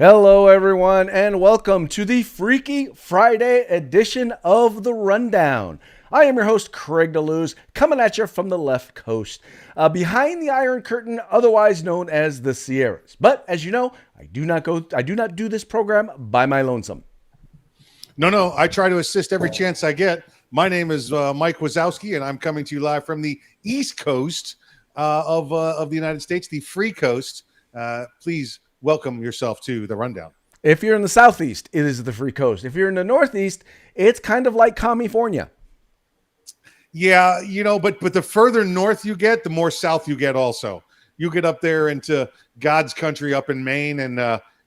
Hello, everyone, and welcome to the Freaky Friday edition of The Rundown. I am your host, Craig DeLuz, coming at you from the left coast, behind the Iron Curtain, otherwise known as the Sierras. But as you know, I do not do this program by my lonesome. No, I try to assist every chance I get. My name is Mike Wazowski, and I'm coming to you live from the East Coast of the United States, the Free Coast. Please welcome yourself to the Rundown. If you're in the Southeast, it is the Free Coast. If you're in the Northeast, it's kind of like California. Yeah, but the further north you get, the more south you get. Also, you get up there into God's country up in Maine, and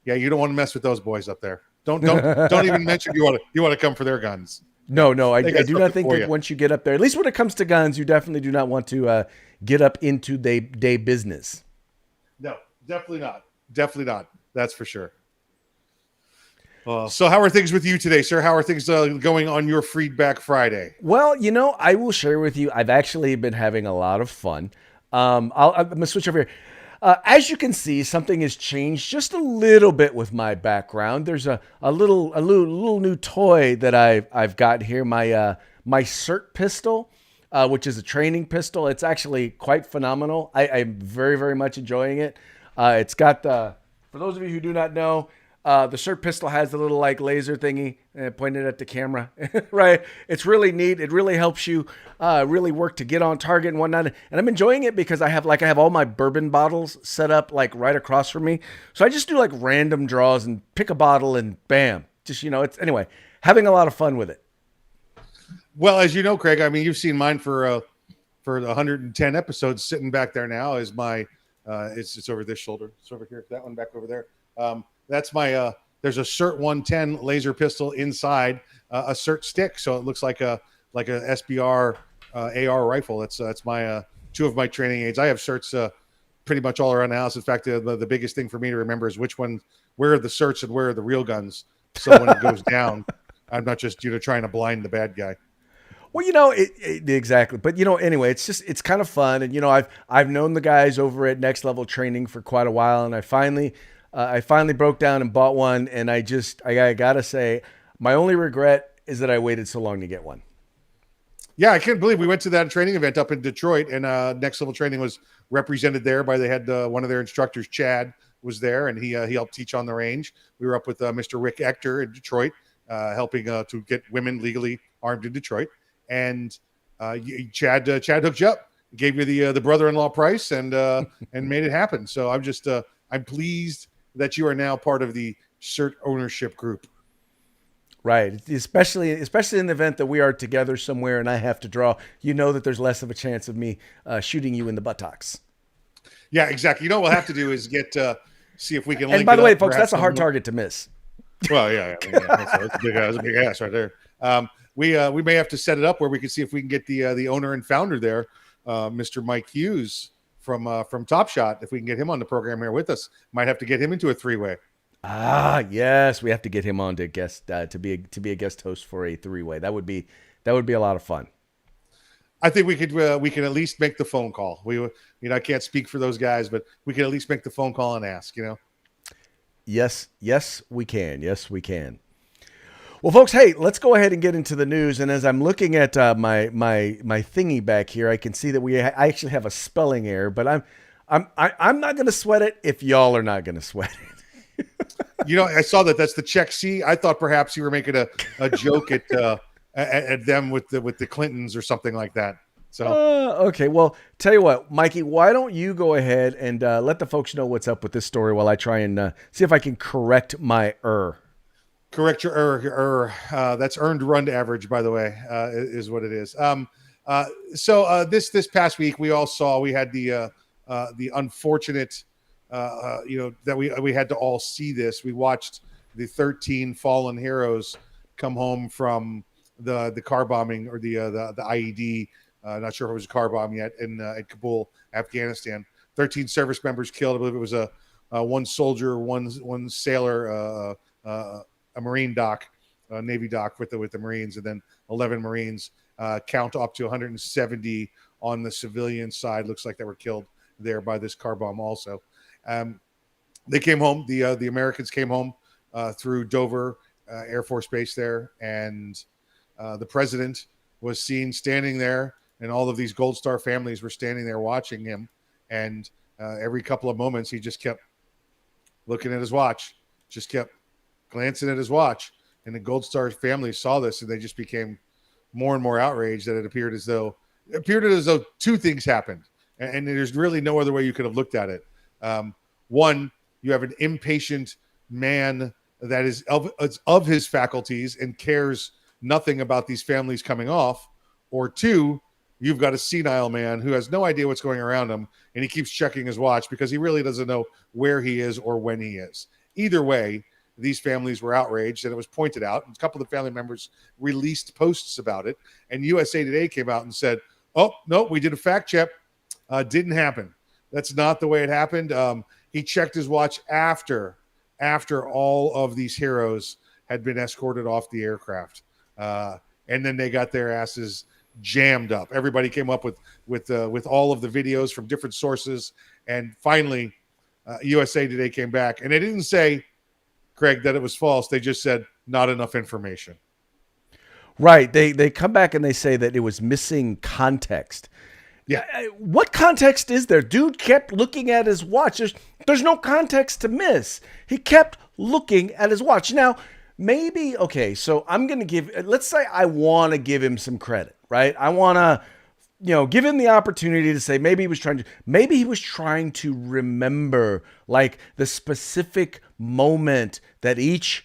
you don't want to mess with those boys up there. Don't even mention you want to come for their guns. No, I do not think that once you get up there, at least when it comes to guns, you definitely do not want to get up into day business. No, definitely not. Definitely not. That's for sure. So how are things with you today, sir? How are things going on your Freedback Friday? Well, I will share with you, I've actually been having a lot of fun. I'm going to switch over here. As you can see, something has changed just a little bit with my background. There's a little new toy that I've got here, my CERT pistol, which is a training pistol. It's actually quite phenomenal. I'm very, very much enjoying it. It's got for those of you who do not know, the CERT pistol has the little laser thingy pointed at the camera, right? It's really neat. It really helps you really work to get on target and whatnot. And I'm enjoying it because I have all my bourbon bottles set up right across from me. So I just do random draws and pick a bottle and bam, just it's anyway having a lot of fun with it. Well, as you know, Craig, I mean you've seen mine for 110 episodes. Sitting back there now is my it's over this shoulder. It's over here. That one back over there. That's my there's a CERT 110 laser pistol inside a CERT stick, so it looks like a SBR AR rifle. That's my two of my training aids. I have CERTs pretty much all around the house. In fact, the biggest thing for me to remember is where are the CERTs and where are the real guns. So when it goes down, I'm not just trying to blind the bad guy. Well, exactly. But anyway, it's kind of fun, and I've known the guys over at Next Level Training for quite a while, and I finally broke down and bought one, and I gotta say, my only regret is that I waited so long to get one. Yeah, I can't believe we went to that training event up in Detroit, and Next Level Training was represented there by they had one of their instructors, Chad, was there, and he helped teach on the range. We were up with Mr. Rick Ector in Detroit, helping to get women legally armed in Detroit. And Chad hooked you up, gave you the brother-in-law price, and made it happen. So I'm pleased that you are now part of the CERT ownership group. Right, especially in the event that we are together somewhere and I have to draw. That there's less of a chance of me shooting you in the buttocks. Yeah, exactly. What we'll have to do is see if we can. And by the way, folks, that's a hard target to miss. Well, yeah, that's a big ass right there. We may have to set it up where we can see if we can get the owner and founder there, Mr. Mike Hughes from Top Shot. If we can get him on the program here with us, might have to get him into a three-way. Ah, yes, we have to get him on to guest to be a guest host for a three-way. That would be a lot of fun. I think we can at least make the phone call. I can't speak for those guys, but we can at least make the phone call and ask. Yes, we can. Yes, we can. Well, folks, hey, let's go ahead and get into the news. And as I'm looking at my thingy back here, I can see that I actually have a spelling error, but I'm not going to sweat it if y'all are not going to sweat it. I saw that's the Czech C. I thought perhaps you were making a joke at them with the Clintons or something like that. So okay, well, tell you what, Mikey, why don't you go ahead and let the folks know what's up with this story while I try and see if I can correct my error. Correct your error. That's earned run average, by the way, is what it is. So this past week, we had the unfortunate, that we had to all see this. We watched the 13 fallen heroes come home from the car bombing or the IED. Not sure if it was a car bomb yet in Kabul, Afghanistan. 13 service members killed. I believe it was one soldier, one sailor, a Marine doc, a Navy doc with the Marines, and then 11 Marines. Count up to 170 on the civilian side. Looks like they were killed there by this car bomb also. They came home. The Americans came home through Dover Air Force Base there, and the president was seen standing there, and all of these Gold Star families were standing there watching him. And every couple of moments, he just kept looking at his watch, just kept glancing at his watch. And the Gold Star family saw this, and they just became more and more outraged that it appeared as though two things happened, and there's really no other way you could have looked at it. One, you have an impatient man that is of his faculties and cares nothing about these families coming off, or two, you've got a senile man who has no idea what's going around him, and he keeps checking his watch because he really doesn't know where he is or when he is. Either way, these families were outraged, and it was pointed out. A couple of the family members released posts about it, and USA Today came out and said, "Oh no, we did a fact check. Didn't happen. That's not the way it happened." He checked his watch after all of these heroes had been escorted off the aircraft, and then they got their asses jammed up. Everybody came up with all of the videos from different sources, and finally, USA Today came back, and they didn't say, Craig, that it was false. They just said not enough information. Right. They come back and they say that it was missing context. Yeah. What context is there? Dude kept looking at his watch. There's no context to miss. He kept looking at his watch. Now, maybe, okay, so I'm going to let's say I want to give him some credit, right? I want to, give him the opportunity to say maybe he was trying to remember like the specific moment that each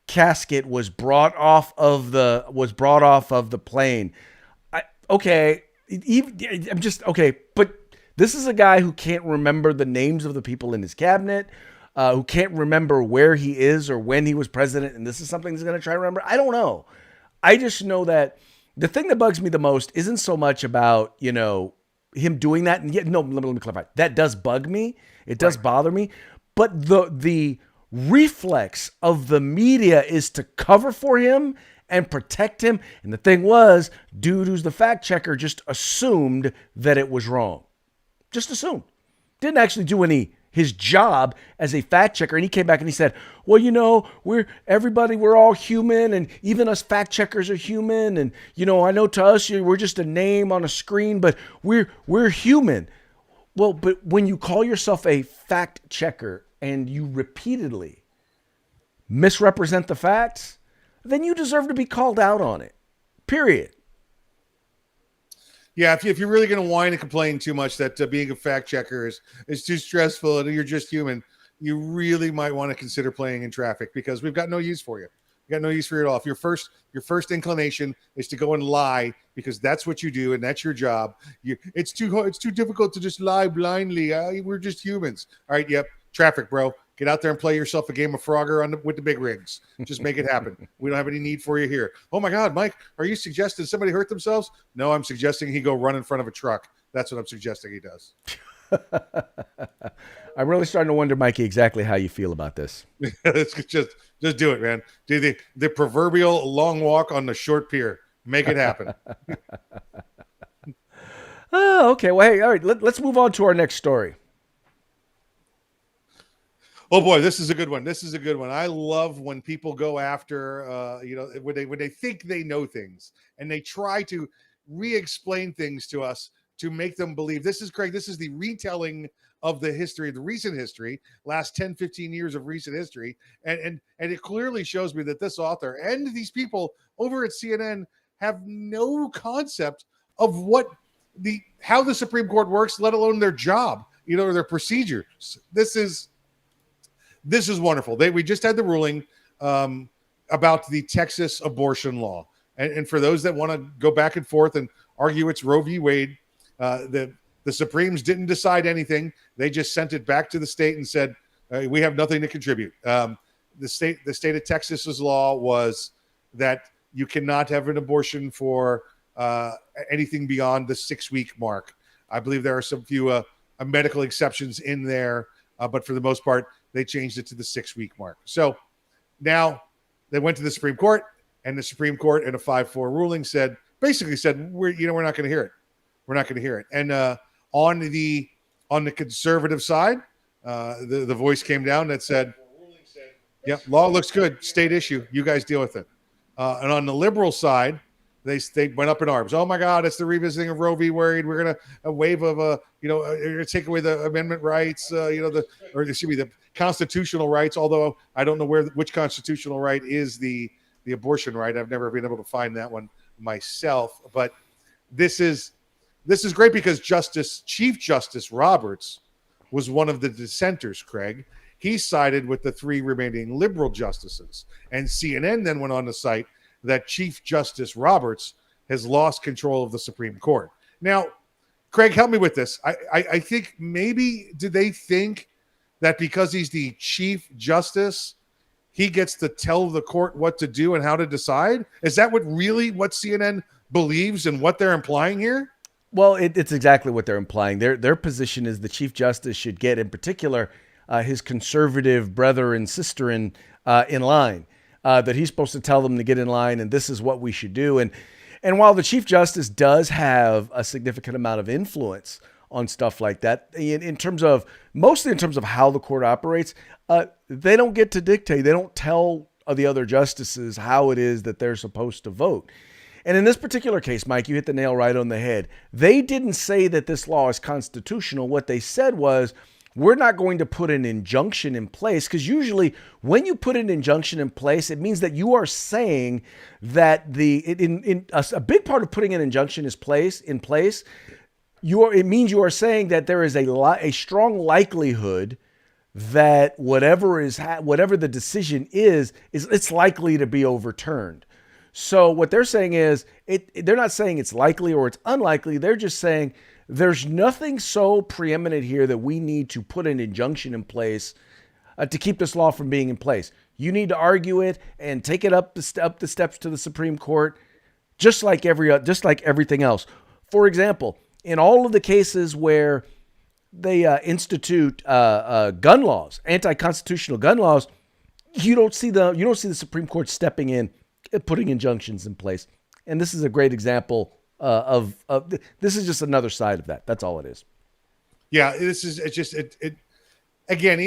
casket was brought off of the plane. But this is a guy who can't remember the names of the people in his cabinet, who can't remember where he is or when he was president, and this is something he's going to try to remember. I don't know. I just know that the thing that bugs me the most isn't so much about, him doing that. And yet, no, let me clarify. That does bug me. It does bother me. But the reflex of the media is to cover for him and protect him. And the thing was, dude who's the fact checker just assumed that it was wrong. Just assumed. Didn't actually do his job as a fact checker. And he came back and he said, well, we're all human, and even us fact checkers are human. And, I know to us, we're just a name on a screen, but we're human. Well, but when you call yourself a fact checker and you repeatedly misrepresent the facts, then you deserve to be called out on it. Period. Yeah, if you're really going to whine and complain too much that being a fact checker is too stressful and you're just human, you really might want to consider playing in traffic, because we've got no use for you. We got no use for you at all. If your first inclination is to go and lie because that's what you do and that's your job, it's too difficult to just lie blindly. We're just humans. All right, yep, traffic, bro. Get out there and play yourself a game of Frogger with the big rigs. Just make it happen. We don't have any need for you here. Oh my God, Mike, are you suggesting somebody hurt themselves? No, I'm suggesting he go run in front of a truck. That's what I'm suggesting he does. I'm really starting to wonder, Mikey, exactly how you feel about this. It's just do it, man. Do the proverbial long walk on the short pier. Make it happen. Oh, okay. Well, hey, all right. Let's move on to our next story. Oh boy, this is a good one. I love when people go after, when they think they know things and they try to re-explain things to us to make them believe. This is Craig. This is the retelling of the recent history, last 10, 15 years of recent history. And it clearly shows me that this author and these people over at CNN have no concept of how the Supreme Court works, let alone their job, or their procedures. This is wonderful. We just had the ruling about the Texas abortion law. And for those that want to go back and forth and argue it's Roe v. Wade, the Supremes didn't decide anything. They just sent it back to the state and said, we have nothing to contribute. The state of Texas's law was that you cannot have an abortion for anything beyond the 6-week mark. I believe there are some few medical exceptions in there, but for the most part, they changed it to the 6-week mark. So now they went to the Supreme Court, and the Supreme Court in a 5-4 ruling basically said, we're not going to hear it. We're not going to hear it. And on the conservative side, the voice came down that said, "Yep, law looks good. State issue. You guys deal with it." And on the liberal side, they went up in arms. Oh my God, it's the revisiting of Roe v. Wade. We're gonna a wave of take away the amendment rights. Excuse me, the constitutional rights. Although I don't know which constitutional right is the abortion right. I've never been able to find that one myself. But this is great because Chief Justice Roberts was one of the dissenters, Craig. He sided with the three remaining liberal justices. And CNN then went on to cite that Chief Justice Roberts has lost control of the Supreme Court. Now, Craig, help me with this. I think maybe did they think that because he's the Chief Justice, he gets to tell the court what to do and how to decide? Is that what CNN believes and what they're implying here? Well, it's exactly what they're implying. Their position is the Chief Justice should get, in particular, his conservative brother and sister in line. That he's supposed to tell them to get in line, and this is what we should do. And while the Chief Justice does have a significant amount of influence on stuff like that, mostly in terms of how the court operates, they don't get to dictate. They don't tell the other justices how it is that they're supposed to vote. And in this particular case, Mike, you hit the nail right on the head. They didn't say that this law is constitutional. What they said was, we're not going to put an injunction in place, because usually when you put an injunction in place, it means that you are saying that a big part of putting an injunction in place, it means you are saying that there is a strong likelihood that whatever the decision is it's likely to be overturned. So what they're saying is, they're not saying it's likely or it's unlikely. They're just saying there's nothing so preeminent here that we need to put an injunction in place to keep this law from being in place. You need to argue it and take it up the steps to the Supreme Court, just like everything else. For example, in all of the cases where they institute gun laws, anti-constitutional gun laws, you don't see the Supreme Court stepping in, putting injunctions in place. And this is a great example of this is just another side of that. That's all it is. Yeah, again,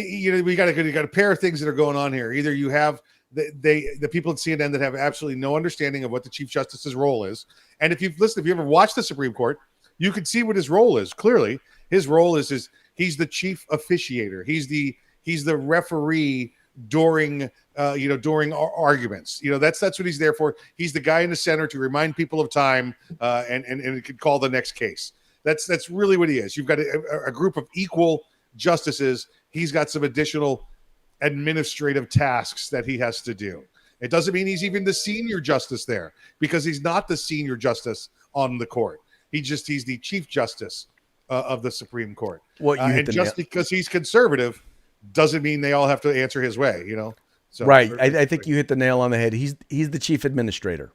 we got a pair of things that are going on here. Either you have the people at CNN that have absolutely no understanding of what the Chief Justice's role is. And if you ever watched the Supreme Court, you can see what his role is. Clearly, his role is he's the chief officiator. He's the referee during arguments. That's what he's there for. He's the guy in the center to remind people of time and it could call the next case. That's really what he is. You've got a group of equal justices. He's got some additional administrative tasks that he has to do. It doesn't mean he's even the senior justice there, because he's not the senior justice on the court. He's the Chief Justice of the Supreme Court. And just because he's conservative doesn't mean they all have to answer his way, So, right. I think you hit the nail on the head. He's the chief administrator.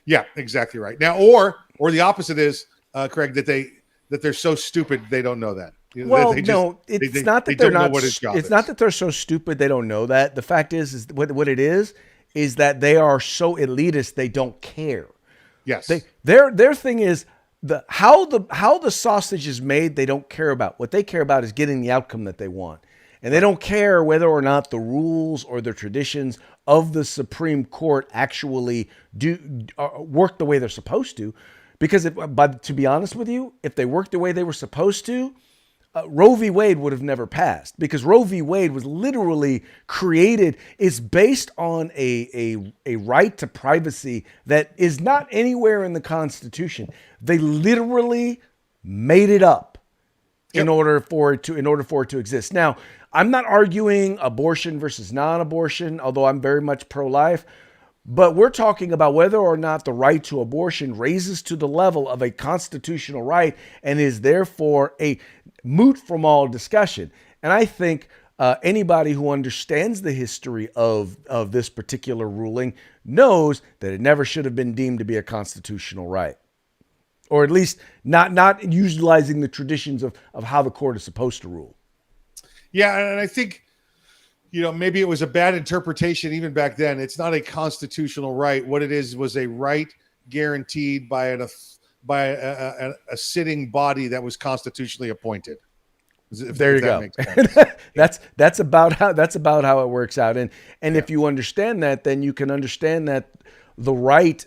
Yeah, exactly right. Now, or the opposite is, Craig, that they're so stupid they don't know that. Well, it's not that they're not. It's not that they're so stupid they don't know that. The fact is what it is that they are so elitist they don't care. Yes. Their thing is how the sausage is made. They don't care about. What they care about is getting the outcome that they want. And they don't care whether or not the rules or the traditions of the Supreme Court actually work the way they're supposed to. Because to be honest with you, if they worked the way they were supposed to, Roe v. Wade would have never passed, because Roe v. Wade was literally created. It's based on a right to privacy that is not anywhere in the Constitution. They literally made it up in order for it to exist. Now, I'm not arguing abortion versus non-abortion, although I'm very much pro-life. But we're talking about whether or not the right to abortion raises to the level of a constitutional right and is therefore a moot from all discussion. And I think anybody who understands the history of this particular ruling knows that it never should have been deemed to be a constitutional right, or at least not utilizing the traditions of how the court is supposed to rule. Yeah, and I think, maybe it was a bad interpretation even back then. It's not a constitutional right. What it is was a right guaranteed by a sitting body that was constitutionally appointed. There if you that go. makes sense. That's about how it works out. And if you understand that, then you can understand that the right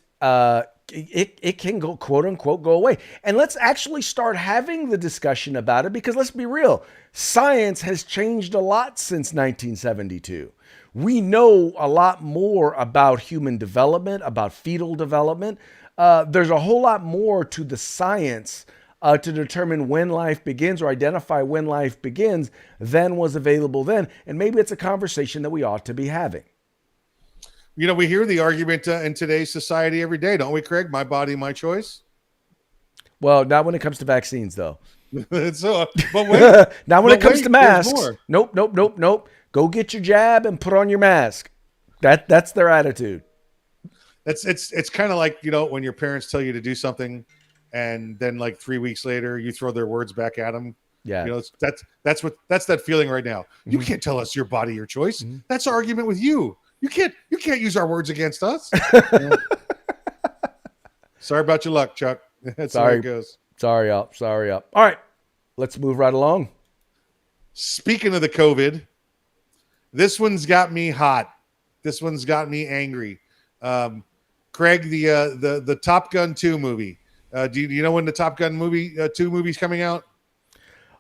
it can go, quote unquote, go away. And let's actually start having the discussion about it, because let's be real, science has changed a lot since 1972. We know a lot more about human development, about fetal development. There's a whole lot more to the science to determine when life begins or identify when life begins than was available then. And maybe it's a conversation that we ought to be having. We hear the argument in today's society every day, don't we, Craig? My body, my choice. Well, not when it comes to vaccines, though. So, but wait, not when it comes to there's masks. more. Nope. Go get your jab and put on your mask. That's their attitude. It's kind of like, when your parents tell you to do something, and then like 3 weeks later you throw their words back at them. Yeah. That's that feeling right now. You can't tell us your body, your choice. That's our argument with you. You can't use our words against us. Sorry about your luck, Chuck. That's how it goes. Sorry up. All right, let's move right along. Speaking of the COVID, this one's got me hot. This one's got me angry. Craig, the Top Gun 2 movie. Do you know when the Top Gun 2 movie's coming out?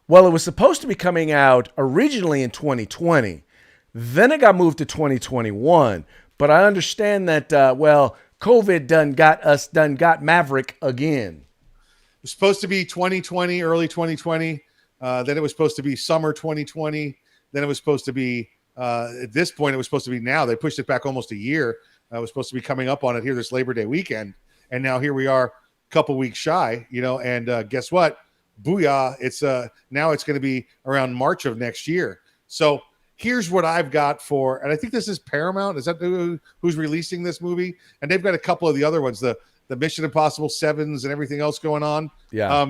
Well, it was supposed to be coming out originally in 2020. Then it got moved to 2021. But I understand that, COVID done got Maverick again. It was supposed to be 2020, early 2020. Then it was supposed to be summer 2020. Then it was supposed to be, at this point, it was supposed to be now. They pushed it back almost a year. It was supposed to be coming up on it here this Labor Day weekend. And now here we are, a couple weeks shy, and guess what? Booyah. Now it's going to be around March of next year. So here's what I've got and I think this is Paramount. Is that who's releasing this movie? And they've got a couple of the other ones, the Mission Impossible 7s and everything else going on. Yeah.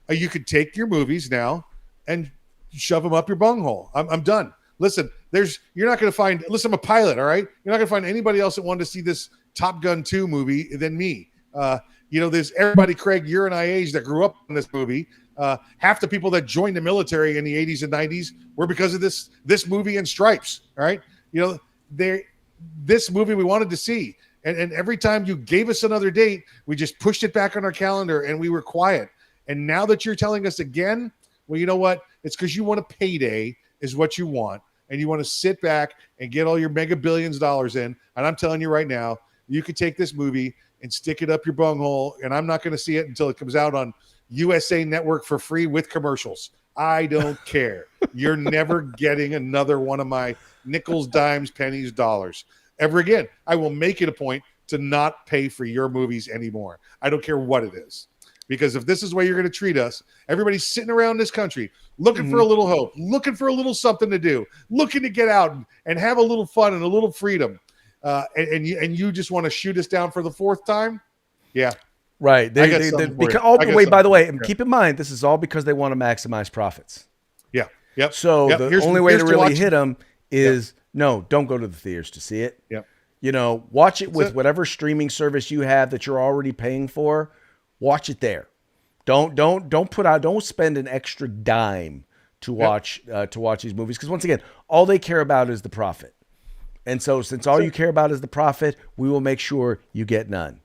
You could take your movies now and shove them up your bunghole. I'm done. Listen, you're not going to find, listen, I'm a pilot, all right? You're not going to find anybody else that wanted to see this Top Gun 2 movie than me. There's everybody, Craig, you're and I age that grew up in this movie. Half the people that joined the military in the 80s and 90s were because of this movie and Stripes, all right? This movie we wanted to see. And every time you gave us another date, we just pushed it back on our calendar and we were quiet. And now that you're telling us again, well, you know what? It's because you want a payday is what you want. And you want to sit back and get all your mega billions of dollars in. And I'm telling you right now, you could take this movie and stick it up your bunghole. And I'm not going to see it until it comes out on USA Network for free with commercials. I don't care. You're never getting another one of my nickels, dimes, pennies, dollars ever again. I will make it a point to not pay for your movies anymore. I don't care what it is. Because if this is the way you're going to treat us, everybody's sitting around this country looking for a little hope, looking for a little something to do, looking to get out and have a little fun and a little freedom. And you just want to shoot us down for the fourth time? Yeah. Right. By the way, keep in mind, this is all because they want to maximize profits. Yeah. Yep. So the only way to really hit them is no, don't go to the theaters to see it. Yep. Watch it with whatever streaming service you have that you're already paying for. Watch it there. Don't spend an extra dime to watch these movies, because once again, all they care about is the profit. And so since all you care about is the profit, we will make sure you get none.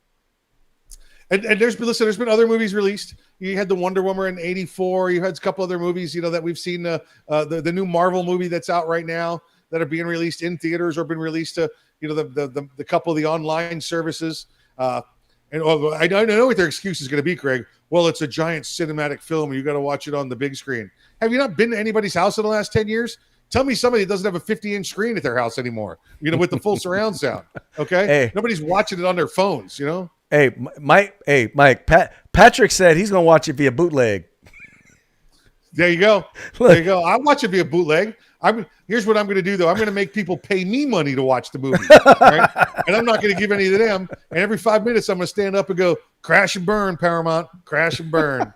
And there's been other movies released. You had the Wonder Woman in '84. You had a couple other movies, that we've seen. The new Marvel movie that's out right now that are being released in theaters or been released to the couple of the online services. And I know what their excuse is going to be, Craig. Well, it's a giant cinematic film, and you got to watch it on the big screen. Have you not been to anybody's house in the last 10 years? Tell me somebody that doesn't have a 50-inch screen at their house anymore, with the full surround sound. Okay, hey. Nobody's watching it on their phones. Hey, Mike. Patrick said he's going to watch it via bootleg. There you go. I'll watch it via bootleg. Here's what I'm going to do, though. I'm going to make people pay me money to watch the movie. Right? And I'm not going to give any to them. And every 5 minutes, I'm going to stand up and go, crash and burn, Paramount. Crash and burn.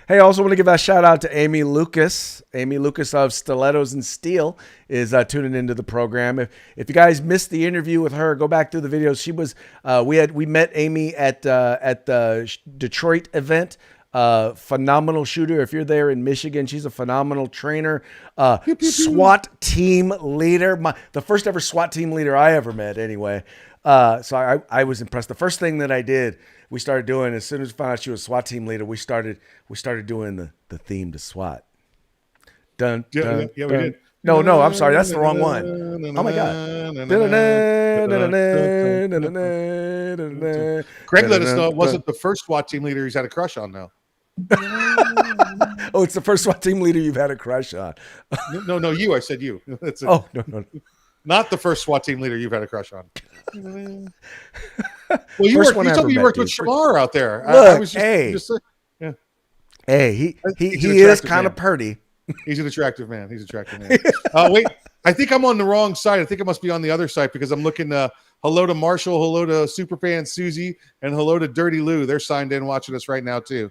Hey, I also want to give a shout out to Amy Lucas. Amy Lucas of Stilettos and Steel is tuning into the program. If you guys missed the interview with her, go back through the videos. She was we met Amy at the Detroit event Phenomenal shooter. If you're there in Michigan, she's a phenomenal trainer. Pew, pew, pew. SWAT team leader. The first ever SWAT team leader I ever met, anyway. So I was impressed. The first thing that I did, we started doing as soon as we found out she was SWAT team leader. We started doing the theme to SWAT. Dun Yeah, yeah, dun yeah, we dun. did. No, I'm sorry, that's the wrong one. Oh my god. Craig let us know it wasn't the first SWAT team leader he's had a crush on now. Oh, it's the first SWAT team leader you've had a crush on. No, you. I said you. Oh, no. Not the first SWAT team leader you've had a crush on. Well, you First one I told ever me you met, worked with dude. Shamar out there. I Look, was hey. just yeah. Hey, He's an he is attractive kind man. of pretty. He's an attractive man. Wait, I think I'm on the wrong side. I think I must be on the other side because I'm looking. Hello to Marshall, hello to Superfan Susie, and hello to Dirty Lou. They're signed in watching us right now too.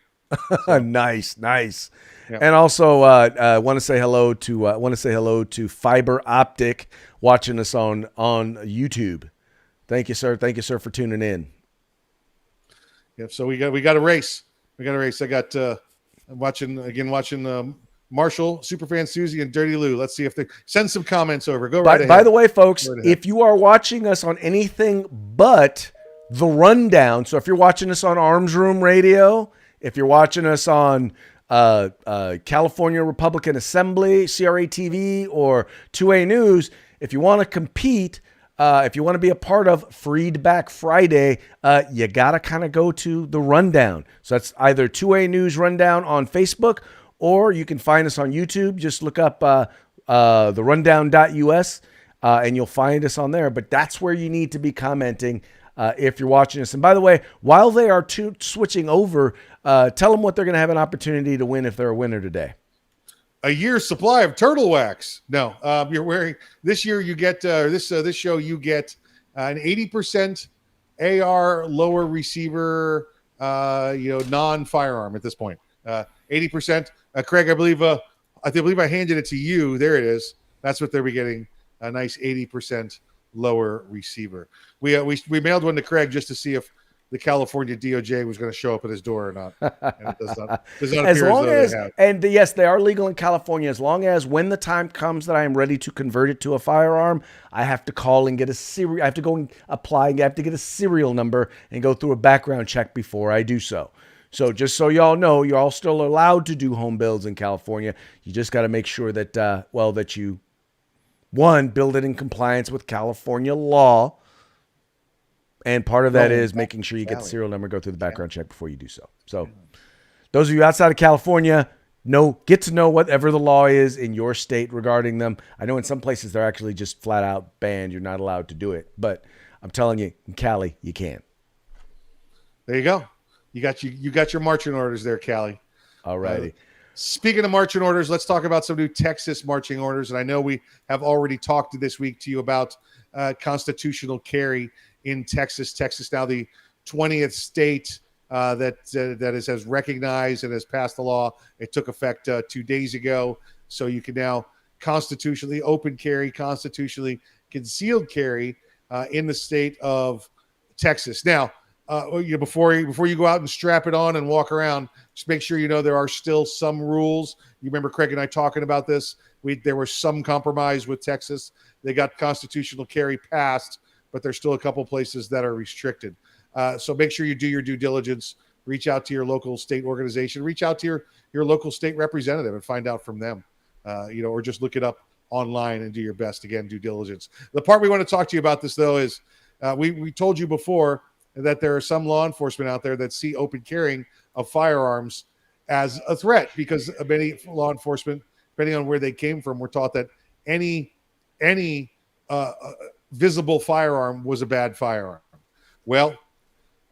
So, Nice. yeah. And also want to say hello to Fiber Optic watching us on YouTube. Thank you, sir. Thank you, sir, for tuning in. Yeah, so we got a race. I got watching Marshall, Superfan Susie, and Dirty Lou. Let's see if they send some comments over. Go right ahead. By the way, folks, if you are watching us on anything but the rundown, so if you're watching us on Arms Room Radio, if you're watching us on California Republican Assembly, CRA TV, or 2A News, if you want to compete, if you want to be a part of Freedback Friday, you got to kind of go to the rundown. So that's either 2A News Rundown on Facebook, or you can find us on YouTube. Just look up the rundown.us and you'll find us on there. But that's where you need to be commenting if you're watching us. And by the way, while they are switching over, tell them what they're going to have an opportunity to win if they're a winner today. A year's supply of turtle wax. No, you're wearing this year. You get this show. You get an 80% AR lower receiver. Non-firearm at this point. 80%. Craig, I believe I handed it to you. There it is. That's what they'll be getting. A nice 80% lower receiver. We mailed one to Craig just to see if the California DOJ was going to show up at his door or not. And it does not appear as though they have. And yes, they are legal in California as long as when the time comes that I am ready to convert it to a firearm, I have to call and get a serial. I have to go and apply. I have to get a serial number and go through a background check before I do so. So just so y'all know, you're all still allowed to do home builds in California. You just got to make sure that, that you, one, build it in compliance with California law. And part of that is making sure you get the serial number, go through the background check before you do so. So those of you outside of California, get to know whatever the law is in your state regarding them. I know in some places they're actually just flat out banned. You're not allowed to do it. But I'm telling you, in Cali, you can. There you go. You got your marching orders there, Cali. All righty. Speaking of marching orders, let's talk about some new Texas marching orders. And I know we have already talked this week to you about constitutional carry in Texas. Texas now the 20th state that has recognized and has passed the law. It took effect 2 days ago. So you can now constitutionally open carry, constitutionally concealed carry in the state of Texas. Now, before you go out and strap it on and walk around, just make sure you know there are still some rules. You remember Craig and I talking about this. There was some compromise with Texas. They got constitutional carry passed, but there's still a couple places that are restricted. So make sure you do your due diligence. Reach out to your local state organization. Reach out to your local state representative and find out from them. Or just look it up online and do your best. Again, due diligence. The part we want to talk to you about this, though, is we told you before that there are some law enforcement out there that see open carrying of firearms as a threat because many law enforcement, depending on where they came from, were taught that any visible firearm was a bad firearm. Well,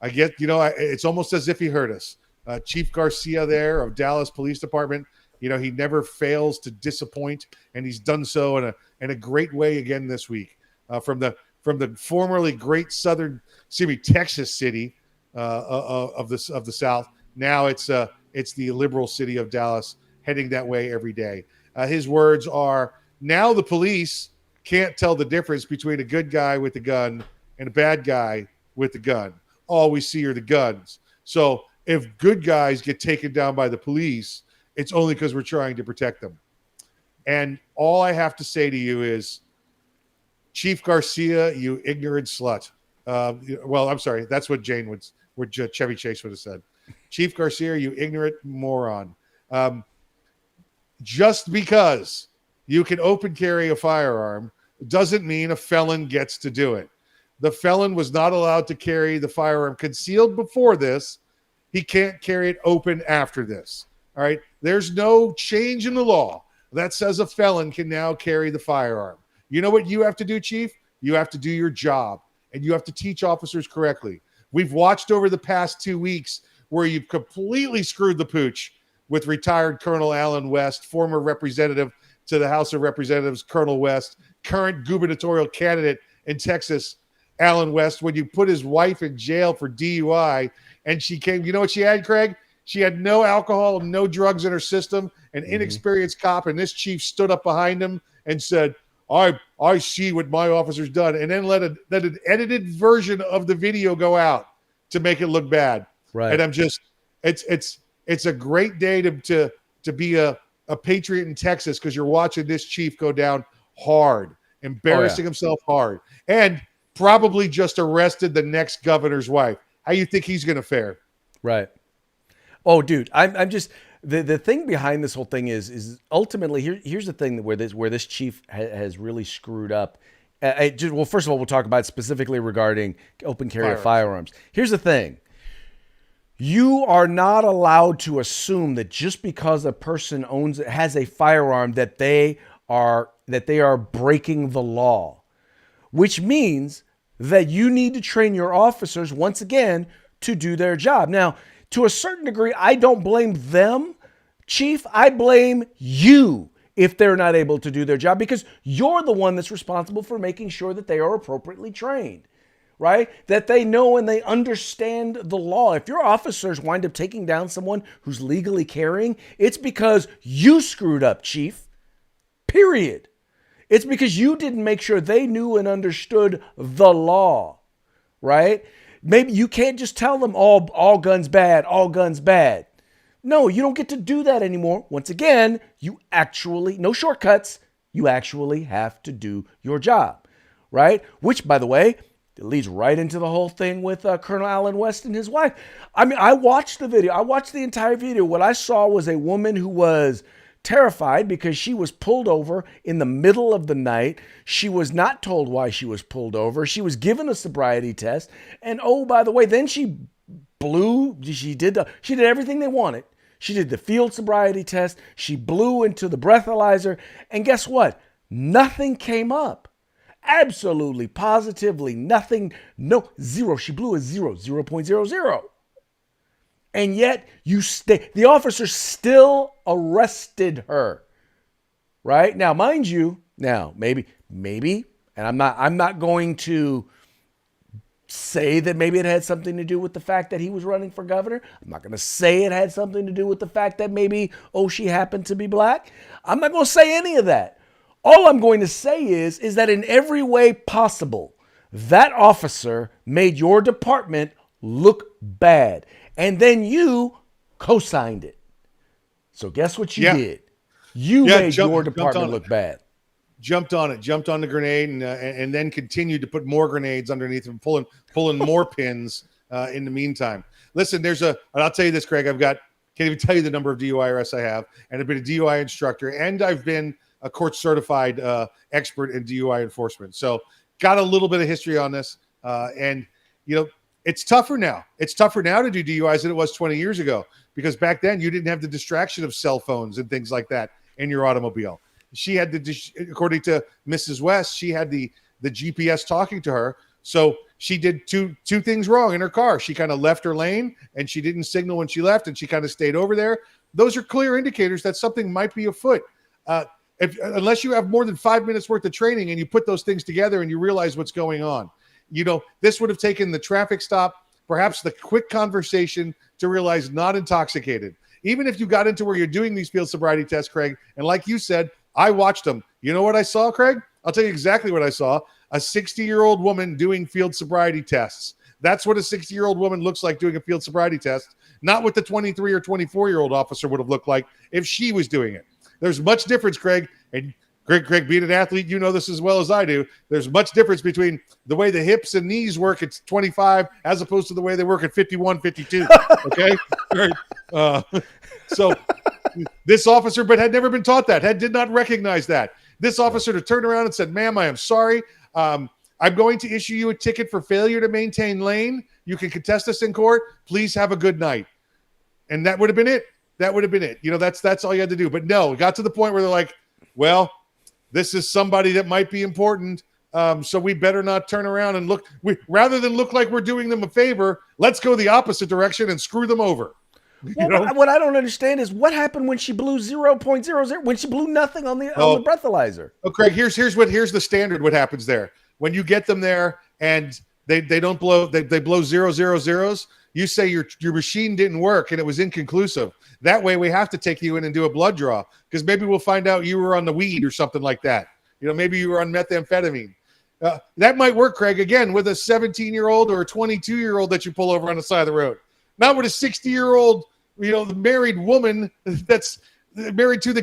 it's almost as if he heard us. Chief Garcia there of Dallas Police Department, he never fails to disappoint, and he's done so in a great way again this week. From the formerly great Texas city of the South. Now it's the liberal city of Dallas, heading that way every day. His words are, now the police can't tell the difference between a good guy with a gun and a bad guy with a gun. All we see are the guns. So if good guys get taken down by the police, it's only because we're trying to protect them. And all I have to say to you is, Chief Garcia, you ignorant slut. Well, I'm sorry. That's what Chevy Chase would have said. Chief Garcia, you ignorant moron. Um, just because you can open carry a firearm doesn't mean a felon gets to do it. The felon was not allowed to carry the firearm concealed before this. He can't carry it open after this. All right. There's no change in the law that says a felon can now carry the firearm. You know what you have to do, Chief? You have to do your job, and you have to teach officers correctly. We've watched over the past 2 weeks where you've completely screwed the pooch with retired Colonel Alan West, former representative to the House of Representatives, Colonel West, current gubernatorial candidate in Texas, Alan West, when you put his wife in jail for DUI, and she came, you know what she had, Craig? She had no alcohol, no drugs in her system, an inexperienced cop, and this chief stood up behind him and said, I see what my officer's done, and then let an edited version of the video go out to make it look bad. Right. And I'm just, it's a great day to be a patriot in Texas, because you're watching this chief go down hard, embarrassing himself hard, and probably just arrested the next governor's wife. How you think he's going to fare? Right. Oh, dude, I'm just the thing behind this whole thing is ultimately here's the thing where this chief has really screwed up. Well, first of all, we'll talk about specifically regarding open carry of firearms. Here's the thing. You are not allowed to assume that just because a person has a firearm that they are breaking the law, which means that you need to train your officers once again to do their job. Now, to a certain degree, I don't blame them, Chief. I blame you if they're not able to do their job, because you're the one that's responsible for making sure that they are appropriately trained, right? That they know and they understand the law. If your officers wind up taking down someone who's legally carrying, it's because you screwed up, Chief. Period. It's because you didn't make sure they knew and understood the law, right? Maybe you can't just tell them all guns bad, all guns bad. No, you don't get to do that anymore. Once again, no shortcuts. You actually have to do your job, right? Which, by the way, it leads right into the whole thing with Colonel Alan West and his wife. I mean, I watched the video. I watched the entire video. What I saw was a woman who was terrified because she was pulled over in the middle of the night. She was not told why she was pulled over. She was given a sobriety test. And oh, by the way, then she did everything they wanted. She did the field sobriety test. She blew into the breathalyzer. And guess what? Nothing came up. Absolutely, positively nothing. No, zero. She blew a 0.00. And yet the officer still arrested her. Right? Now, mind you, maybe, and I'm not going to say that maybe it had something to do with the fact that he was running for governor. I'm not going to say it had something to do with the fact that maybe, she happened to be black. I'm not going to say any of that. All I'm going to say is that in every way possible, that officer made your department look bad. And then you co-signed it. So guess what you did? You made your department look bad. Jumped on the grenade, and then continued to put more grenades underneath and pulling more pins in the meantime. Listen, and I'll tell you this, Craig, can't even tell you the number of DUI arrests I have, and I've been a DUI instructor, and I've been a court certified expert in DUI enforcement. So got a little bit of history on this, and it's tougher now. It's tougher now to do DUIs than it was 20 years ago, because back then you didn't have the distraction of cell phones and things like that in your automobile. She had according to Mrs. West, she had the GPS talking to her. So she did two things wrong in her car. She kind of left her lane, and she didn't signal when she left, and she kind of stayed over there. Those are clear indicators that something might be afoot. Unless you have more than 5 minutes worth of training and you put those things together and you realize what's going on. This would have taken the traffic stop, perhaps the quick conversation to realize not intoxicated. Even if you got into where you're doing these field sobriety tests, Craig, and like you said, I watched them. You know what I saw, Craig? I'll tell you exactly what I saw. A 60-year-old woman doing field sobriety tests. That's what a 60-year-old woman looks like doing a field sobriety test, not what the 23 or 24-year-old officer would have looked like if she was doing it. There's much difference, Craig. And Greg, being an athlete, you know this as well as I do. There's much difference between the way the hips and knees work at 25 as opposed to the way they work at 51, 52. Okay? So this officer, but had never been taught that, did not recognize that. This officer to turn around and said, ma'am, I am sorry. I'm going to issue you a ticket for failure to maintain lane. You can contest this in court. Please have a good night. And that would have been it. That would have been it. That's all you had to do. But no, it got to the point where they're like, well, this is somebody that might be important. So we better not turn around and look. Rather than look like we're doing them a favor, let's go the opposite direction and screw them over. Well, what I don't understand is what happened when she blew 0.00, when she blew nothing on the breathalyzer. Oh, Craig, here's the standard. What happens there when you get them there and they don't blow, they blow 0.00s. You say your machine didn't work and it was inconclusive. That way we have to take you in and do a blood draw because maybe we'll find out you were on the weed or something like that. Maybe you were on methamphetamine. That might work, Craig, again, with a 17-year-old or a 22-year-old that you pull over on the side of the road. Not with a 60-year-old, married woman that's married to the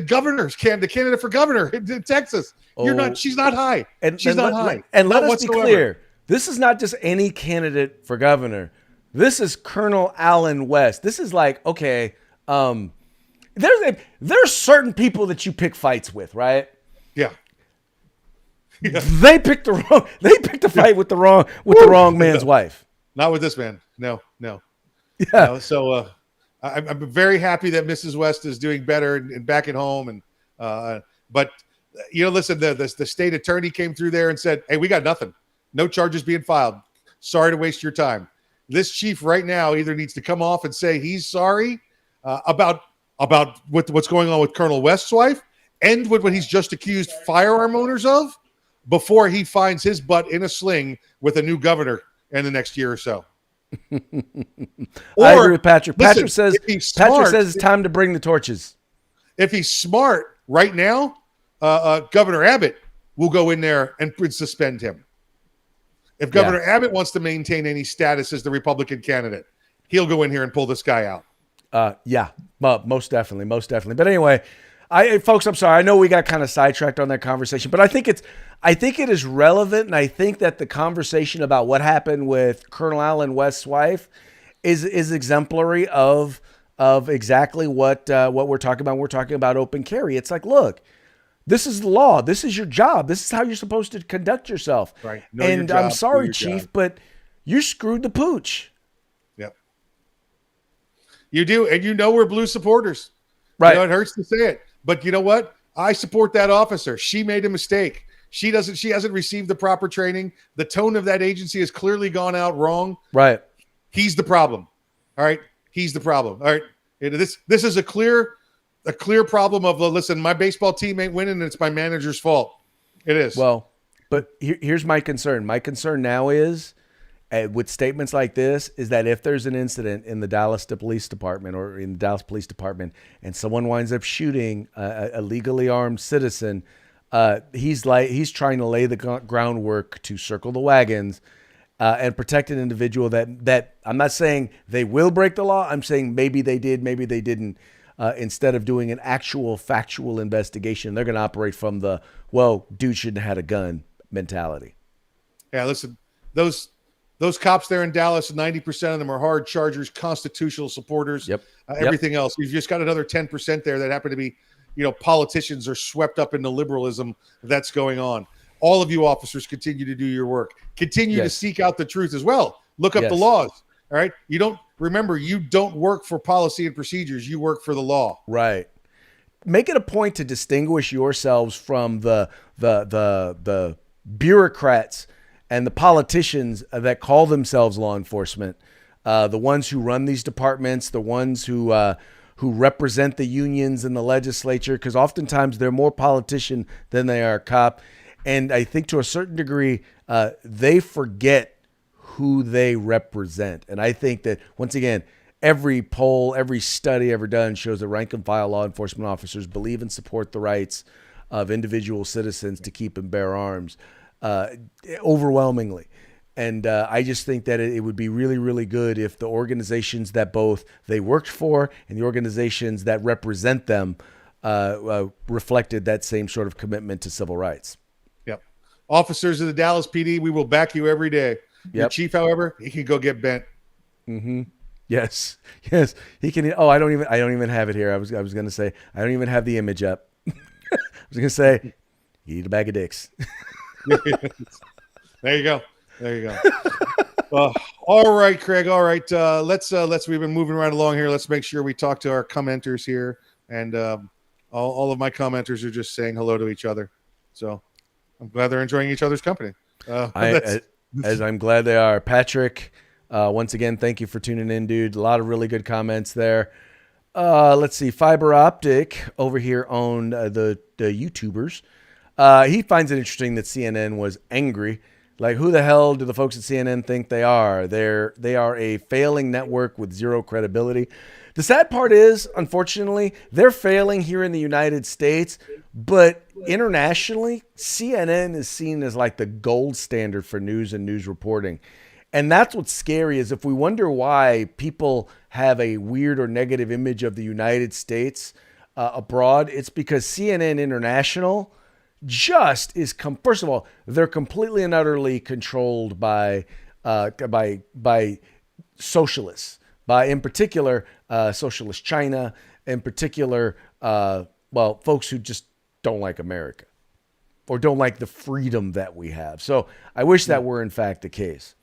candidate for governor in Texas. She's not high. She's not high. And let us be clear. This is not just any candidate for governor. This is Colonel Allen West. This is like, okay, there's certain people that you pick fights with, right? Yeah. They picked a fight with the wrong man's wife. Not with this man. No. Yeah. So I'm very happy that Mrs. West is doing better and back at home. But listen, the state attorney came through there and said, "Hey, we got nothing. No charges being filed. Sorry to waste your time." This chief right now either needs to come off and say he's sorry about what's going on with Colonel West's wife and what he's just accused firearm owners of before he finds his butt in a sling with a new governor in the next year or so. I agree with Patrick. Patrick says it's time to bring the torches. If he's smart right now, Governor Abbott will go in there and suspend him. If Governor Abbott wants to maintain any status as the Republican candidate, he'll go in here and pull this guy out. Most definitely. But anyway, folks, I'm sorry. I know we got kind of sidetracked on that conversation, but I think it is relevant, and I think that the conversation about what happened with Colonel Allen West's wife is exemplary of exactly what we're talking about. We're talking about open carry. It's like, look, this is the law. This is your job. This is how you're supposed to conduct yourself. Right. And I'm sorry, Chief, but you screwed the pooch. Yep. You do, and we're blue supporters. Right. It hurts to say it, but you know what? I support that officer. She made a mistake. She hasn't received the proper training. The tone of that agency has clearly gone out wrong. Right. He's the problem. All right. He's the problem. All right. This is a clear problem of, listen, my baseball team ain't winning and it's my manager's fault. It is. Well, but here's my concern. My concern now is with statements like this is that if there's an incident in the Dallas Police Department or in the Dallas Police Department and someone winds up shooting a legally armed citizen, he's trying to lay the groundwork to circle the wagons and protect an individual that I'm not saying they will break the law. I'm saying maybe they did, maybe they didn't. Instead of doing an actual factual investigation, they're going to operate from the, well, dude shouldn't have had a gun mentality. Yeah, listen, those cops there in Dallas, 90% of them are hard chargers, constitutional supporters. Yep. Everything else. You've just got another 10% there that happen to be, politicians are swept up into liberalism that's going on. All of you officers continue to do your work. Continue to seek out the truth as well. Look up the laws. All right. You don't work for policy and procedures. You work for the law. Right. Make it a point to distinguish yourselves from the bureaucrats and the politicians that call themselves law enforcement, the ones who run these departments, the ones who represent the unions in the legislature, because oftentimes they're more politician than they are cop. And I think to a certain degree, they forget who they represent. And I think that, once again, every poll, every study ever done shows that rank and file law enforcement officers believe and support the rights of individual citizens to keep and bear arms overwhelmingly. And I just think that it would be really, really good if the organizations that both they worked for and the organizations that represent them reflected that same sort of commitment to civil rights. Yep. Officers of the Dallas PD, we will back you every day. Your Yep. chief, however, he can go get bent. Mm-hmm. Yes. Yes. He can. Oh, I don't even have it here. I was going to say, I don't even have the image up. I was going to say, you eat a bag of dicks. There you go. There you go. All right, Craig. All right. Let's we've been moving right along here. Let's make sure we talk to our commenters here. And all of my commenters are just saying hello to each other. So I'm glad they're enjoying each other's company. As I'm glad they are. Patrick, once again, thank you for tuning in, dude. A lot of really good comments there. Let's see. Fiber Optic over here on the YouTubers. He finds it interesting that CNN was angry. Like, who the hell do the folks at CNN think they are? They are a failing network with zero credibility. The sad part is, unfortunately, they're failing here in the United States, but internationally, CNN is seen as like the gold standard for news and news reporting. And that's what's scary is if we wonder why people have a weird or negative image of the United States abroad, it's because CNN International just is first of all, they're completely and utterly controlled by socialists, by in particular socialist China, in particular folks who just don't like America or don't like the freedom that we have. So I wish that were in fact the case.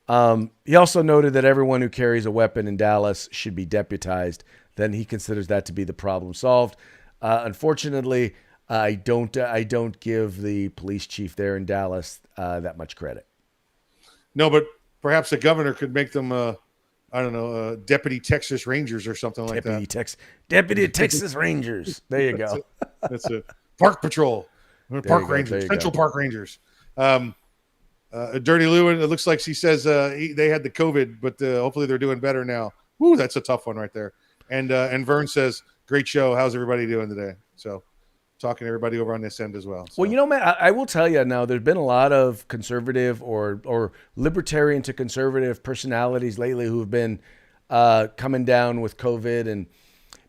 He also noted that everyone who carries a weapon in Dallas should be deputized. Then he considers that to be the problem solved. Unfortunately, I don't give the police chief there in Dallas that much credit. No, but perhaps the governor could make them, Deputy Texas Rangers or something like that. Deputy Texas Rangers. There you go. That's a Park Patrol, Park Rangers, Central Park Rangers. Dirty Lewin, it looks like she says they had the COVID, but hopefully they're doing better now. Woo, that's a tough one right there. And Vern says, great show. How's everybody doing today? So talking to everybody over on this end as well. So. Well, man, I will tell you now, there's been a lot of conservative or libertarian to conservative personalities lately who have been coming down with COVID, and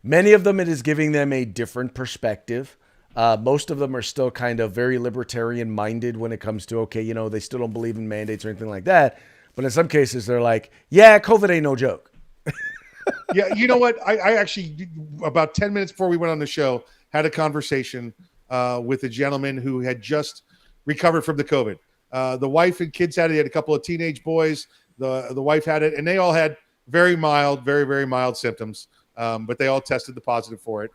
many of them, it is giving them a different perspective. Most of them are still kind of very libertarian minded when it comes to, they still don't believe in mandates or anything like that. But in some cases, they're like, yeah, COVID ain't no joke. Yeah, you know what? I actually, about 10 minutes before we went on the show, had a conversation with a gentleman who had just recovered from the COVID. The wife and kids had it. He had a couple of teenage boys. The wife had it, and they all had very mild, very, very mild symptoms, but they all tested the positive for it.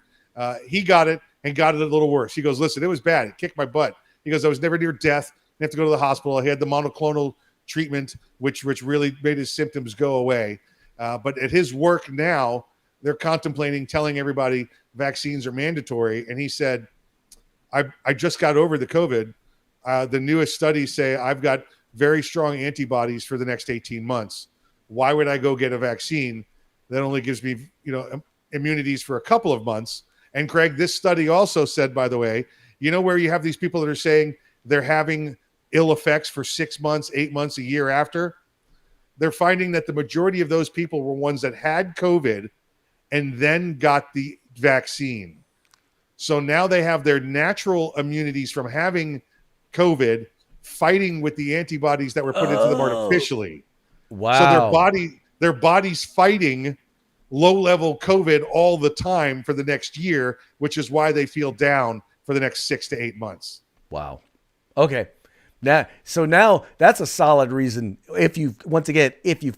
He got it and got it a little worse. He goes, listen, it was bad. It kicked my butt. He goes, I was never near death. I have to go to the hospital. He had the monoclonal treatment, which really made his symptoms go away. But at his work now, they're contemplating telling everybody vaccines are mandatory. And he said, I just got over the COVID. The newest studies say I've got very strong antibodies for the next 18 months. Why would I go get a vaccine that only gives me, immunities for a couple of months? And Craig, this study also said, by the way, where you have these people that are saying they're having ill effects for 6 months, 8 months, a year after, they're finding that the majority of those people were ones that had COVID and then got the vaccine. So now they have their natural immunities from having COVID fighting with the antibodies that were put into them artificially. Wow. So their body's fighting low-level COVID all the time for the next year, which is why they feel down for the next 6 to 8 months. Wow. Okay. Now that's a solid reason if you've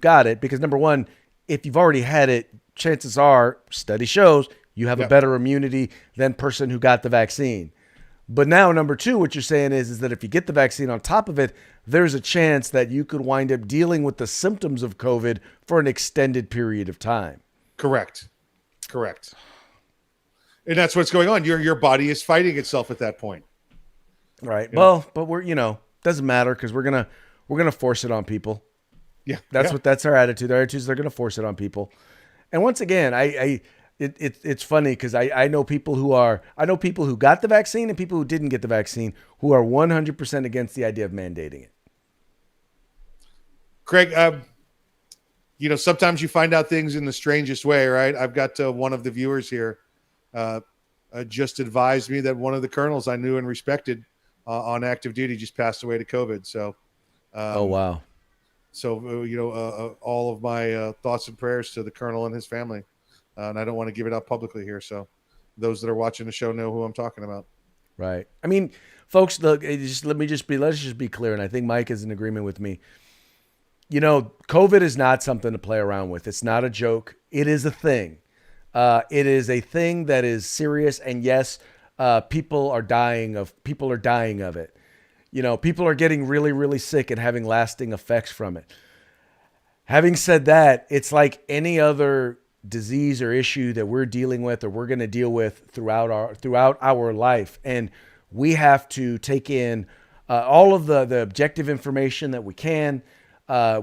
got it, because number one, if you've already had it, chances are, study shows, you have a better immunity than person who got the vaccine. But now, number two, what you're saying is that if you get the vaccine on top of it, there's a chance that you could wind up dealing with the symptoms of COVID for an extended period of time. Correct. And that's what's going on. Your body is fighting itself at that point. Right. Well, but we're, doesn't matter because we're gonna force it on people. Yeah. That's our attitude. Our attitude is they're gonna force it on people. And once again, it's funny because I know people who got the vaccine and people who didn't get the vaccine who are 100% against the idea of mandating it. Craig, sometimes you find out things in the strangest way, right? I've got one of the viewers here uh, just advised me that one of the colonels I knew and respected on active duty just passed away to COVID. So, Oh um, wow. all of my thoughts and prayers to the colonel and his family. And I don't want to give it out publicly here. So those that are watching the show know who I'm talking about. Right. I mean, folks, look, let's just be clear, and I think Mike is in agreement with me. COVID is not something to play around with. It's not a joke. It is a thing. It is a thing that is serious, and yes, people are dying of it. People are getting really, really sick and having lasting effects from it. Having said that, it's like any other disease or issue that we're dealing with or we're going to deal with throughout our life, and we have to take in all of the objective information that we can.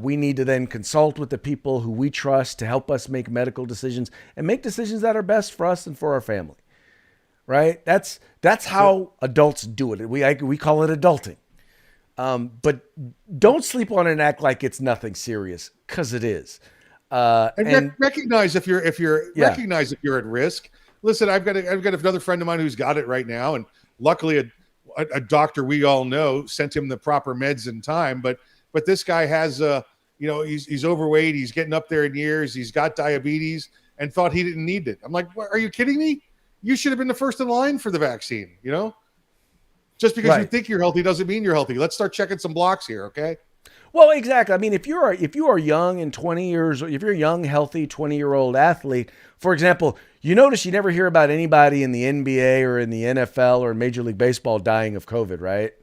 We need to then consult with the people who we trust to help us make medical decisions and make decisions that are best for us and for our family. Right? That's how adults do it. We call it adulting. But don't sleep on it and act like it's nothing serious, because it is. And recognize if you're Yeah. recognize if you're at risk. Listen, I've got another friend of mine who's got it right now, and luckily a doctor we all know sent him the proper meds in time. But this guy has he's overweight, he's getting up there in years, he's got diabetes, and thought he didn't need it. I'm like, what, are you kidding me? You should have been the first in line for the vaccine. Just because you think you're healthy doesn't mean you're healthy. Let's start checking some blocks here, okay? Well, exactly. I mean, if you are young and 20 years, if you're a young, healthy 20-year-old athlete, for example, you notice you never hear about anybody in the NBA or in the NFL or Major League Baseball dying of COVID, right?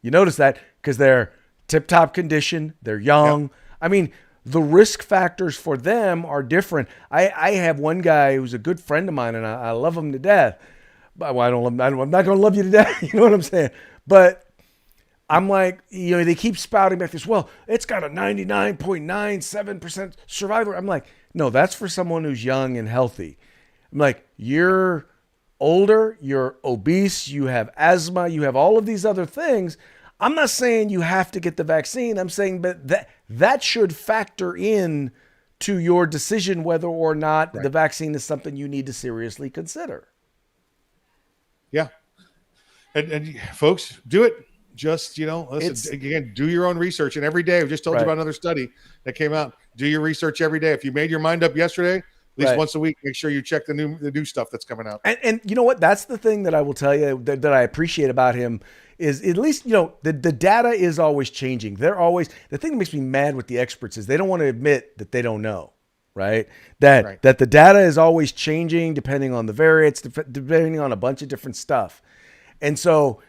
You notice that because they're tip-top condition, they're young. Yep. I mean, the risk factors for them are different. I have one guy who's a good friend of mine, and I love him to death. But I'm not going to love you to death. You know what I'm saying? But I'm like, they keep spouting back this, well, it's got a 99.97% survival. I'm like, no, that's for someone who's young and healthy. I'm like, you're older, you're obese, you have asthma, you have all of these other things. I'm not saying you have to get the vaccine. I'm saying that should factor in to your decision whether or not the vaccine is something you need to seriously consider. Yeah. And folks, do it. Just, listen, again, do your own research. And every day, I've just told you about another study that came out. Do your research every day. If you made your mind up yesterday, at least once a week, make sure you check the new stuff that's coming out. And you know what? That's the thing that I will tell you that I appreciate about him is at least, the data is always changing. The thing that makes me mad with the experts is they don't want to admit that they don't know, right? That the data is always changing depending on the variants, depending on a bunch of different stuff. And so,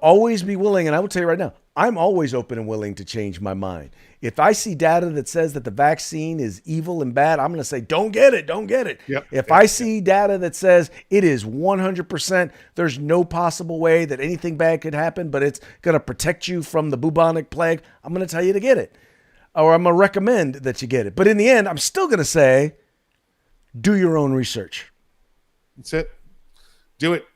always be willing. And I will tell you right now, I'm always open and willing to change my mind. If I see data that says that the vaccine is evil and bad, I'm going to say, don't get it. If I see data that says it is 100%, there's no possible way that anything bad could happen, but it's going to protect you from the bubonic plague, I'm going to tell you to get it. Or I'm going to recommend that you get it. But in the end, I'm still going to say, do your own research. That's it. Do it.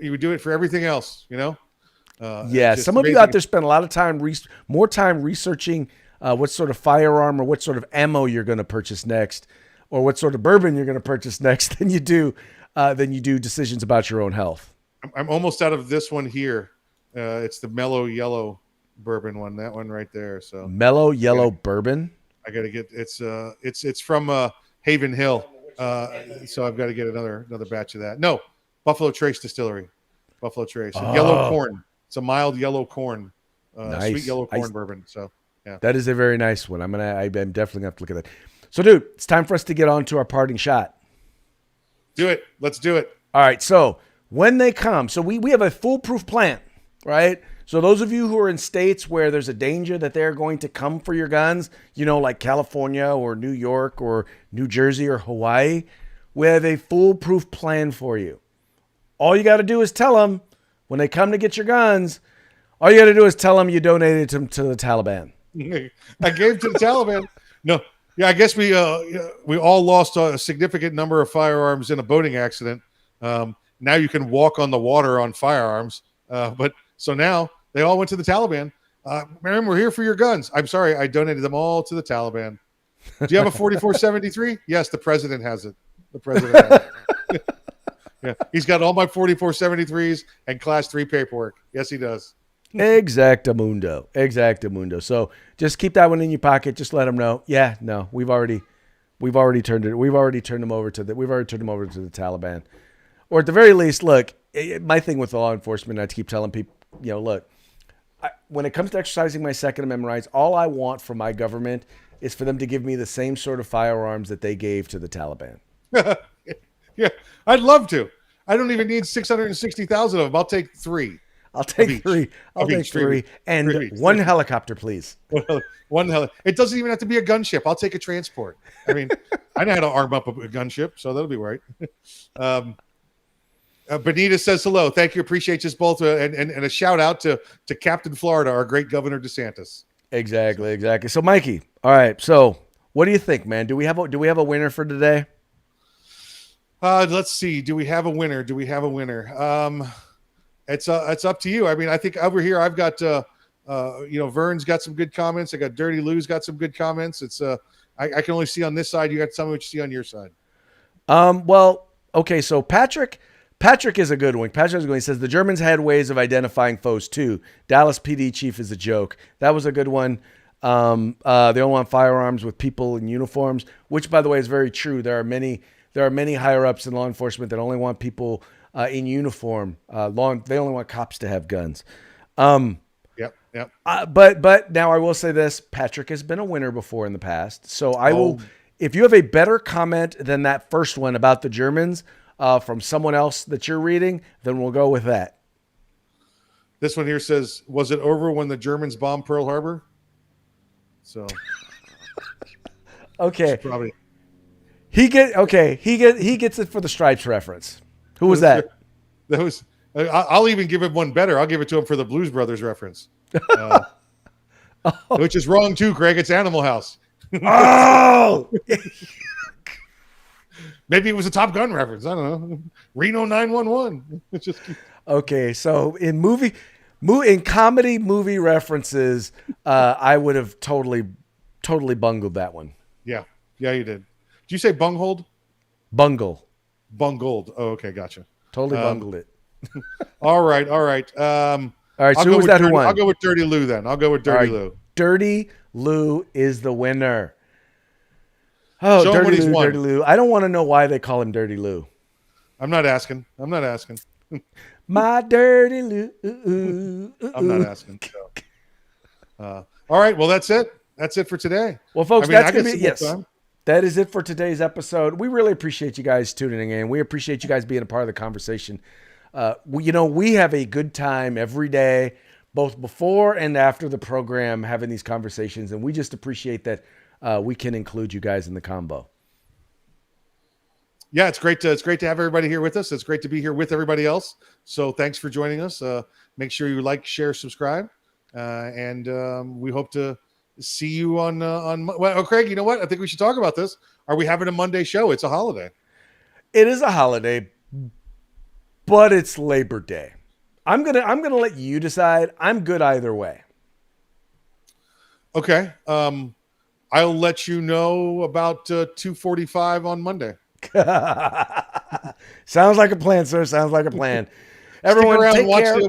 You would do it for everything else, Some of you out there spend a lot of time, more time researching what sort of firearm or what sort of ammo you're going to purchase next, or what sort of bourbon you're going to purchase next than you do decisions about your own health. I'm almost out of this one here. It's the Mellow Yellow bourbon one, that one right there. So Mellow Yellow bourbon. I got to get it's from Haven Hill. So I've got to get another batch of that. No. Buffalo Trace Distillery. Buffalo Trace. Yellow corn. It's a mild yellow corn. Nice. Sweet yellow corn bourbon. So, yeah. That is a very nice one. I'm definitely going to have to look at that. So, dude, it's time for us to get on to our parting shot. Do it. Let's do it. All right. So, when they come, so we have a foolproof plan, right? So, those of you who are in states where there's a danger that they're going to come for your guns, like California or New York or New Jersey or Hawaii, we have a foolproof plan for you. All you got to do is tell them when they come to get your guns, all you got to do is tell them you donated them to the Taliban. I gave to the Taliban. No. Yeah, I guess we all lost a significant number of firearms in a boating accident. Now you can walk on the water on firearms. But so now they all went to the Taliban. Ma'am, we're here for your guns. I'm sorry, I donated them all to the Taliban. Do you have a 4473? Yes, the president has it. The president has it. Yeah, he's got all my 4473s and class 3 paperwork. Yes, he does. Exactamundo. Exactamundo. So just keep that one in your pocket. Just let them know. Yeah, no, we've already turned it. We've already turned them over to the Taliban. Or at the very least, look, my thing with law enforcement, I keep telling people, look, when it comes to exercising my Second Amendment rights, all I want from my government is for them to give me the same sort of firearms that they gave to the Taliban. Yeah, I'd love to. I don't even need 660,000 of them. I'll take 3. I'll take 3. I'll take 3. And 1 helicopter, please. One It doesn't even have to be a gunship. I'll take a transport. I mean, I know how to arm up a gunship, so that'll be right. Benita says hello. Thank you. Appreciate you both. And a shout out to Captain Florida, our great Governor DeSantis. Exactly. So, Mikey, all right. So, what do you think, man? Do we have a winner for today? Let's see. Do we have a winner? It's up to you. I mean, I think over here I've got Vern's got some good comments. I got Dirty Lou's got some good comments. It's I can only see on this side. You got some of what you see on your side. Well, okay. So Patrick is a good one. Patrick is going. He says the Germans had ways of identifying foes too. Dallas PD chief is a joke. That was a good one. They don't want firearms with people in uniforms, which, by the way, is very true. There are many higher ups in law enforcement that only want people in uniform. They only want cops to have guns. Yep. But now I will say this: Patrick has been a winner before in the past. So I will. If you have a better comment than that first one about the Germans from someone else that you're reading, then we'll go with that. This one here says, "Was it over when the Germans bombed Pearl Harbor?" So, okay, probably. He gets it for the Stripes reference. Who was that? That was. I'll even give him one better. I'll give it to him for the Blues Brothers reference, which is wrong too, Craig. It's Animal House. Oh, maybe it was a Top Gun reference. I don't know. Reno 911. It's just okay. So in comedy movie references, I would have totally bungled that one. Yeah, you did. Did you say bunghold? Bungled. Oh, okay, gotcha. Totally bungled it. All right. All right. So who was that? Who won? I'll go with Dirty Lou then. Lou. Dirty Lou is the winner. Oh, Show Dirty Lou. I don't want to know why they call him Dirty Lou. I'm not asking. My Dirty Lou. I'm not asking. All right. Well, that's it. That's it for today. Well, folks, that's going to be yes. That is it for today's episode. We really appreciate you guys tuning in. We appreciate you guys being a part of the conversation. We have a good time every day, both before and after the program, having these conversations, and we just appreciate that we can include you guys in the combo. Yeah, it's great to have everybody here with us. It's great to be here with everybody else. So thanks for joining us. Make sure you like, share, subscribe, and we hope to see you on. Well, Craig, you know what? I think we should talk about this. Are we having a Monday show? It's a holiday. It is a holiday, but it's Labor Day. I'm gonna let you decide. I'm good either way. Okay. I'll let you know about 2:45 on Monday. Sounds like a plan, sir. Sounds like a plan. Everyone, stick around, take care.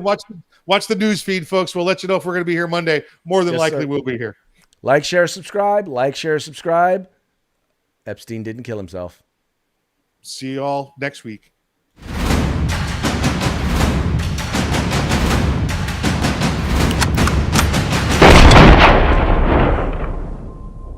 Watch the news feed, folks. We'll let you know if we're going to be here Monday. More than likely, we'll be here. Like, share, subscribe. Epstein didn't kill himself. See you all next week.